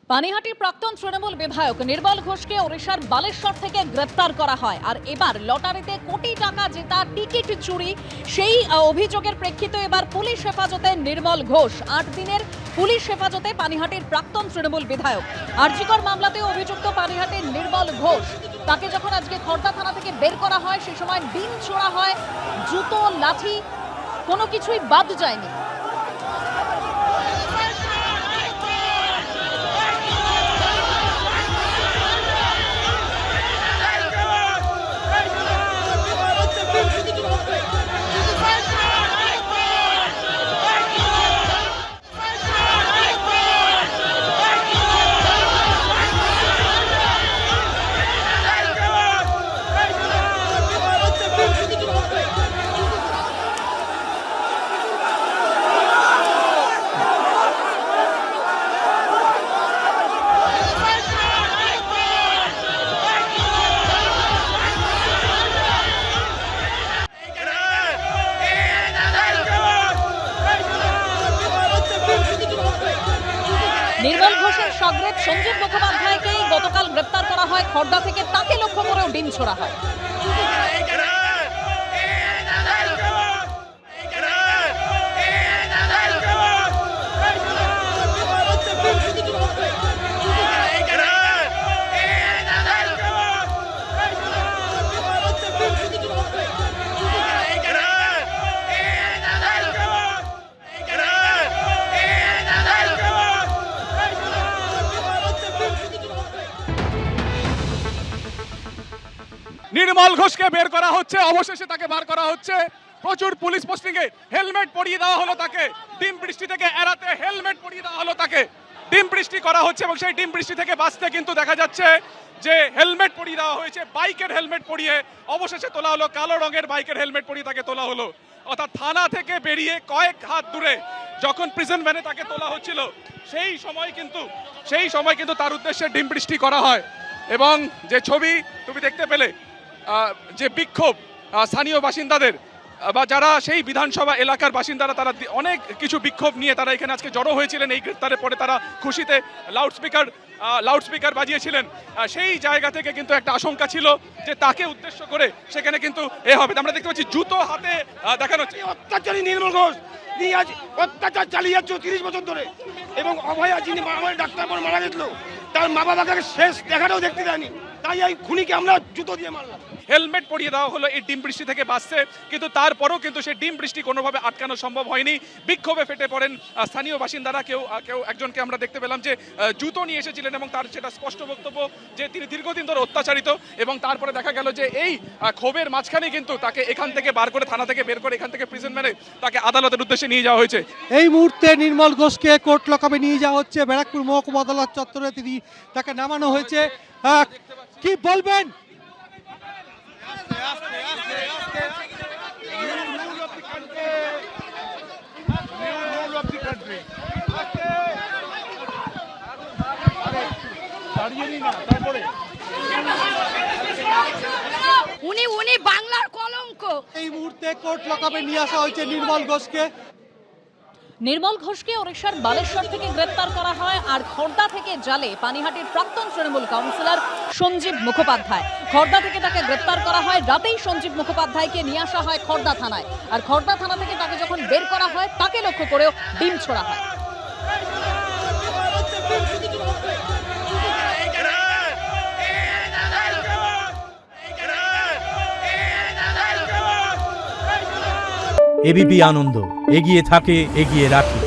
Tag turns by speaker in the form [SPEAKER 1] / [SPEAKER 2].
[SPEAKER 1] পানিহাটির প্রাক্তন তৃণমূল বিধায়ক নির্মল ঘোষকে ওড়িশার বালেশ্বর থেকে গ্রেপ্তার করা হয়। আর এবার লটারিতে কোটি টাকা জেতা টিকিট চুরি, সেই অভিযোগের প্রেক্ষিতে এবার পুলিশ হেফাজতে নির্মল ঘোষ। 8 দিনের পুলিশ হেফাজতে পানিহাটির প্রাক্তন তৃণমূল বিধায়ক। আরজিকর মামলাতে অভিযুক্ত পানিহাটির নির্মল ঘোষ, তাকে যখন আজকে খড়দা থানা থেকে বের করা হয় সেই সময় ডিম ছোড়া হয়, জুতো, লাঠি, কোনো কিছুই বাদ যায়নি। নির্মল ঘোষের সগ্রেদ সঞ্জীব মুখোপাধ্যায়কেই গতকাল গ্রেপ্তার করা হয় খড়দা থেকে, তাকে লক্ষ্য করেও ডিম ছোড়া হয়।
[SPEAKER 2] নির্মল ঘোষকে বের করা হচ্ছে, অবশেষে তাকে বার করা হচ্ছে। প্রচুর পুলিশ পোস্টিংয়ে হেলমেট পরিয়ে দেওয়া হলো তাকে, ডিম বৃষ্টি থেকে এড়াতে হেলমেট পরিয়ে দেওয়া হলো তাকে। ডিম বৃষ্টি করা হচ্ছে এবং সেই ডিম বৃষ্টি থেকে বাঁচতে কিন্তু দেখা যাচ্ছে যে হেলমেট পরিয়ে দেওয়া হয়েছে, বাইকের হেলমেট পরিয়ে অবশেষে তোলা হলো, কালো রঙের বাইকের হেলমেট পরিয়ে তাকে তোলা হলো। অর্থাৎ থানা থেকে বেরিয়ে কয়েক হাত দূরে যখন প্রিজন ভ্যানে তাকে তোলা হচ্ছিল সেই সময় কিন্তু তার উদ্দেশ্যে ডিম বৃষ্টি করা হয়। এবং যে ছবি তুমি দেখতে পেলে, যে বিক্ষোভ স্থানীয় বাসিন্দাদের বা যারা সেই বিধানসভা এলাকার বাসিন্দারা, তারা অনেক কিছু বিক্ষোভ নিয়ে তারা এখানে আজকে জড়ো হয়েছিলেন। এই গ্রেপ্তারের পরে তারা খুশিতে লাউডস্পিকার বাজিয়েছিলেন। সেই জায়গা থেকে কিন্তু একটা আশঙ্কা ছিল যে তাকে উদ্দেশ্য করে সেখানে কিন্তু হবে। আমরা দেখতে পাচ্ছি জুতো হাতে দেখানো হচ্ছে।
[SPEAKER 3] অত্যাচারী নির্মল ঘোষ নিয়ে আজ অত্যাচার চালিয়ে যাচ্ছে 30 বছর ধরে। এবং অভয়া যিনি আমার ডাক্তার পর মারা গেছিল, তার মা বাবাকে শেষ দেখাটাও দেখতে দেয়নি, তাই এই খুনিকে আমরা জুতো দিয়ে মারলাম।
[SPEAKER 2] হেলমেট পরিয়ে দেওয়া হলো এই ডিম বৃষ্টি থেকে বাঁচতে, কিন্তু তারপরেও কিন্তু সেই ডিম বৃষ্টি কোনোভাবে আটকানো সম্ভব হয়নি। বিক্ষোভে ফেটে পড়েন স্থানীয় বাসিন্দারা। কেউ একজনকে আমরা দেখতে পেলাম যে জুতো নিয়ে এসেছিলেন এবং তার সেটা স্পষ্ট বক্তব্য যে তিনি দীর্ঘদিন ধরে অত্যাচারিত। এবং তারপরে দেখা গেল যে এই ক্ষোভের মাঝখানে কিন্তু তাকে এখান থেকে বার করে, থানা থেকে বের করে এখান থেকে প্রিজন ভ্যানে তাকে আদালতের উদ্দেশ্যে নিয়ে যাওয়া হয়েছে।
[SPEAKER 4] এই মুহূর্তে নির্মল ঘোষকে কোর্ট লকআপে নিয়ে যাওয়া হচ্ছে, ব্যারাকপুর মহকুমা আদালত চত্বরে তাকে নামানো হয়েছে। কি বলবেন?
[SPEAKER 5] উনি বাংলার কলঙ্ক।
[SPEAKER 4] এই মুহূর্তে কোর্ট লকআপে নিয়ে আসা হয়েছে নির্মল ঘোষকে।
[SPEAKER 1] নির্মল ঘোষকে ওড়িশার বালেশ্বর থেকে গ্রেপ্তার করা হয়। আর খড়দা থেকে জালে পানিহাটির প্রাক্তন তৃণমূল কাউন্সিলর সঞ্জীব মুখোপাধ্যায়, খড়দা থেকে তাকে গ্রেপ্তার করা হয়। রাতেই সঞ্জীব মুখোপাধ্যায়কে নিয়ে আসা হয় খড়দা থানায়। আর খড়দা থানা থেকে তাকে যখন বের করা হয় তাকে লক্ষ্য করেও ডিম ছোড়া হয়।
[SPEAKER 6] এবিপি আনন্দ, এগিয়ে থাকে, এগিয়ে রাখে।